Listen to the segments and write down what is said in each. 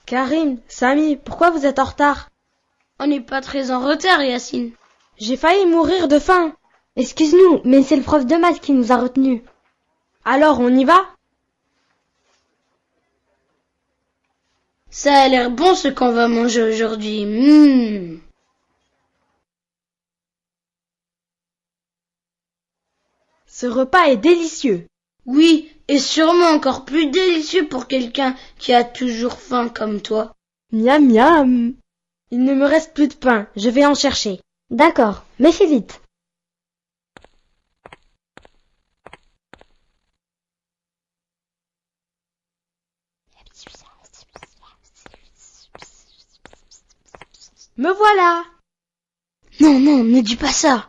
Karim, Samy, pourquoi vous êtes en retard? On n'est pas très en retard, Yacine. J'ai failli mourir de faim. Excuse-nous, mais c'est le prof de maths qui nous a retenus. Alors, on y va? Ça a l'air bon ce qu'on va manger aujourd'hui. Ce repas est délicieux. Oui, et sûrement encore plus délicieux pour quelqu'un qui a toujours faim comme toi. Miam miam. Il ne me reste plus de pain, je vais en chercher. D'accord, mais fais vite. Me voilà. Non, ne dis pas ça.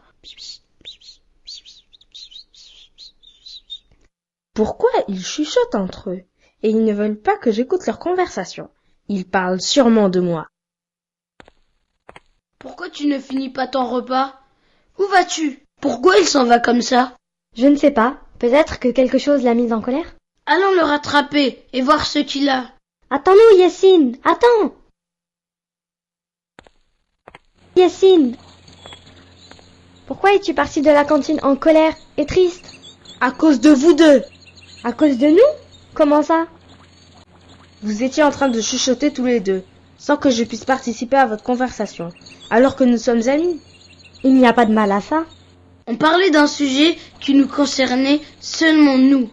Pourquoi ils chuchotent entre eux? Et ils ne veulent pas que j'écoute leur conversation. Ils parlent sûrement de moi. Pourquoi tu ne finis pas ton repas? Où vas-tu? Pourquoi il s'en va comme ça? Je ne sais pas, peut-être que quelque chose l'a mise en colère. Allons le rattraper et voir ce qu'il a. Attends-nous, Yacine, attends! Yacine! Pourquoi es-tu parti de la cantine en colère et triste? À cause de vous deux. À cause de nous? Comment ça? Vous étiez en train de chuchoter tous les deux, sans que je puisse participer à votre conversation, alors que nous sommes amis. Il n'y a pas de mal à ça. On parlait d'un sujet qui nous concernait seulement nous.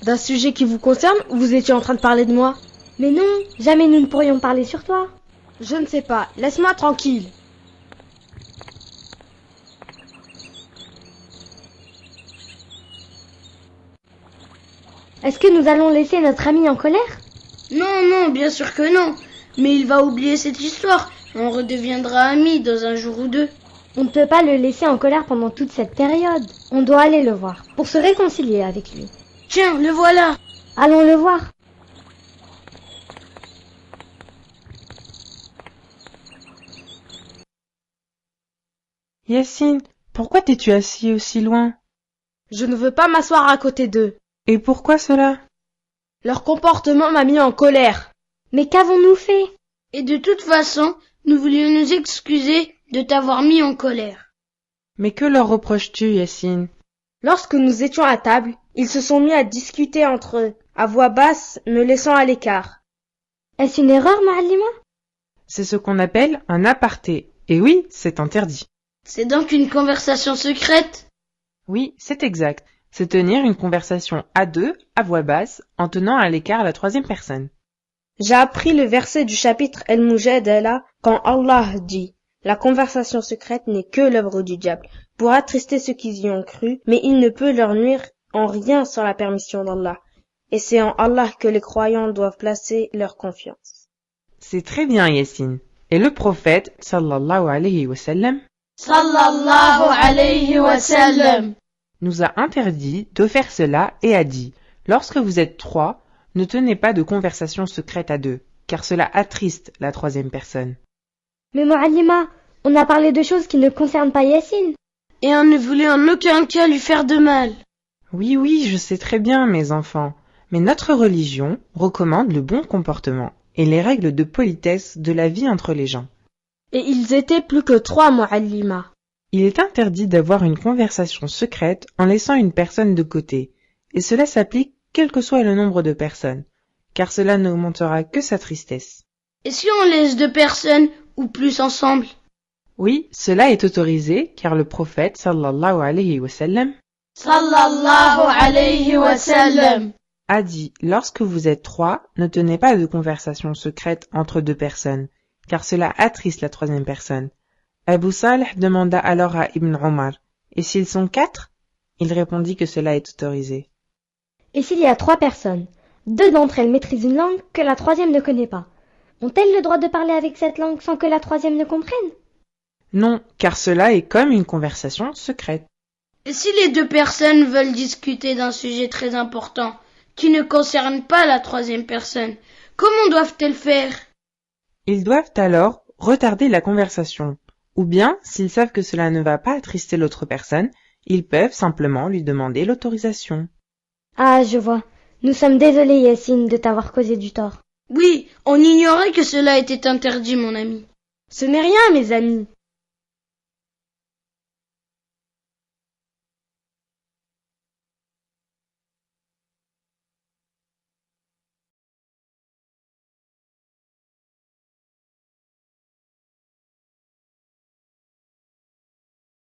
D'un sujet qui vous concerne ou vous étiez en train de parler de moi? Mais non, jamais nous ne pourrions parler sur toi. Je ne sais pas, laisse-moi tranquille. Est-ce que nous allons laisser notre ami en colère? Non, bien sûr que non. Mais il va oublier cette histoire et on redeviendra amis dans un jour ou deux. On ne peut pas le laisser en colère pendant toute cette période. On doit aller le voir pour se réconcilier avec lui. Tiens, le voilà. Allons le voir. Yacine, pourquoi t'es-tu assis aussi loin? Je ne veux pas m'asseoir à côté d'eux. Et pourquoi cela? Leur comportement m'a mis en colère. Mais qu'avons-nous fait? Et de toute façon, nous voulions nous excuser de t'avoir mis en colère. Mais que leur reproches-tu, Yacine? Lorsque nous étions à table, ils se sont mis à discuter entre eux, à voix basse, me laissant à l'écart. Est-ce une erreur, Ma'allima? C'est ce qu'on appelle un aparté. Et oui, c'est interdit. C'est donc une conversation secrète? Oui, c'est exact. C'est tenir une conversation à deux, à voix basse, en tenant à l'écart la troisième personne. J'ai appris le verset du chapitre El-Mujadala quand Allah dit « La conversation secrète n'est que l'œuvre du diable, pour attrister ceux qui y ont cru, mais il ne peut leur nuire en rien sans la permission d'Allah. Et c'est en Allah que les croyants doivent placer leur confiance. » C'est très bien, Yacine. Et le prophète, sallallahu alayhi wa sallam, nous a interdit de faire cela et a dit « Lorsque vous êtes trois, ne tenez pas de conversation secrète à deux, car cela attriste la troisième personne. » Mais Ma'allima, on a parlé de choses qui ne concernent pas Yacine. Et on ne voulait en aucun cas lui faire de mal. Oui, je sais très bien, mes enfants, mais notre religion recommande le bon comportement et les règles de politesse de la vie entre les gens. Et ils étaient plus que 3, Ma'allima. Il est interdit d'avoir une conversation secrète en laissant une personne de côté, et cela s'applique quel que soit le nombre de personnes, car cela n'augmentera que sa tristesse. Et si on laisse 2 personnes ou plus ensemble? Oui, cela est autorisé, car le prophète, sallallahu alayhi wa sallam, a dit « Lorsque vous êtes 3, ne tenez pas de conversation secrète entre 2 personnes, car cela attriste la troisième personne. » Abu Salih demanda alors à Ibn Omar « Et s'ils sont 4 ?» Il répondit que cela est autorisé. Et s'il y a 3 personnes, 2 d'entre elles maîtrisent une langue que la troisième ne connaît pas, ont-elles le droit de parler avec cette langue sans que la troisième ne comprenne? Non, car cela est comme une conversation secrète. Et si les 2 personnes veulent discuter d'un sujet très important, qui ne concerne pas la troisième personne, comment doivent-elles faire? Ils doivent alors retarder la conversation, ou bien, s'ils savent que cela ne va pas attrister l'autre personne, ils peuvent simplement lui demander l'autorisation. Ah, je vois. Nous sommes désolés, Yacine, de t'avoir causé du tort. Oui, On ignorait que cela était interdit, mon ami. Ce n'est rien, mes amis.